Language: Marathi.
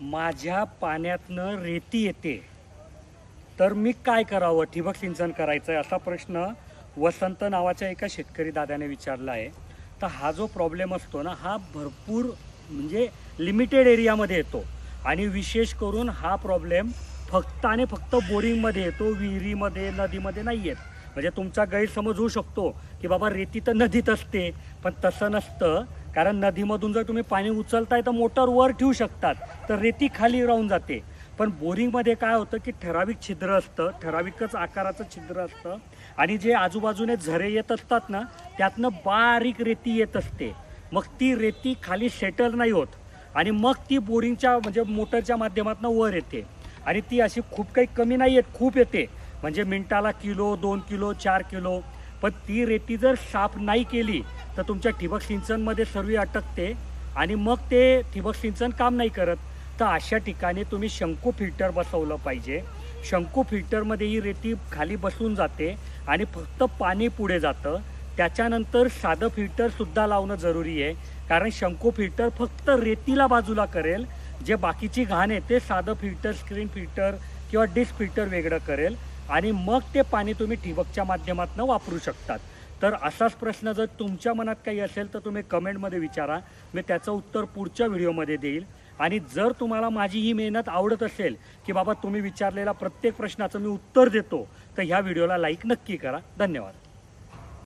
माझ्या पाण्यातनं रेती येते तर मी काय करावं, ठिबक सिंचन करायचं आहे असा प्रश्न वसंत नावाच्या एका शेतकरी दादाने विचारला आहे. तर हा जो प्रॉब्लेम असतो ना, हा भरपूर म्हणजे लिमिटेड एरियामध्ये येतो आणि विशेष करून हा प्रॉब्लेम फक्त आणि फक्त बोरिंगमध्ये येतो, विहिरीमध्ये नदीमध्ये नाही येत. म्हणजे तुमचा गैरसमज होऊ शकतो की बाबा रेती तर नदीत असते, पण तसं नसतं. कारण नदीमधून जर तुम्ही पाणी उचलताय तर मोटर वर ठेवू शकतात, तर रेती खाली राहून जाते. पण बोरिंगमध्ये काय होतं की ठराविक छिद्र असतं, ठराविकच आकाराचं छिद्र असतं आणि जे आजूबाजूने झरे येत असतात ना, त्यातनं बारीक रेती येत असते. मग ती रेती खाली सेटल नाही होत आणि मग ती बोरिंगच्या म्हणजे मोटरच्या माध्यमातून वर येते आणि ती अशी खूप काही कमी नाही येत, खूप येते. म्हणजे मिनिटाला किलो, 2 किलो, 4 किलो. पण ती रेती जर साफ नाही केली तर तुमच्या ठिबक सिंचनमध्ये सर्व अटकते आणि मग ते ठिबक सिंचन काम नाही करत. तर अशा ठिकाणी तुम्ही शंकू फिल्टर बसवलं पाहिजे. शंकू फिल्टरमध्ये ही रेती खाली बसून जाते आणि फक्त पाणी पुढे जातं. त्याच्यानंतर साधं फिल्टरसुद्धा लावणं जरुरी आहे, कारण शंकू फिल्टर फक्त रेतीला बाजूला करेल. जे बाकीची घाण आहे ते साधं फिल्टर, स्क्रीन फिल्टर किंवा डिश फिल्टर वेगळं करेल आणि मग ते पाणी तुम्ही ठिबकच्या माध्यमातून वापरू शकतात. तर असाच प्रश्न जर तुमच्या मनात काही असेल तर तुम्ही कमेंटमध्ये विचारा, मी त्याचं उत्तर पुढच्या व्हिडिओमध्ये देईल. आणि जर तुम्हाला माझी ही मेहनत आवडत असेल की बाबा तुम्ही विचारलेला प्रत्येक प्रश्नाचं मी उत्तर देतो, तर ह्या व्हिडिओला लाईक नक्की करा. धन्यवाद.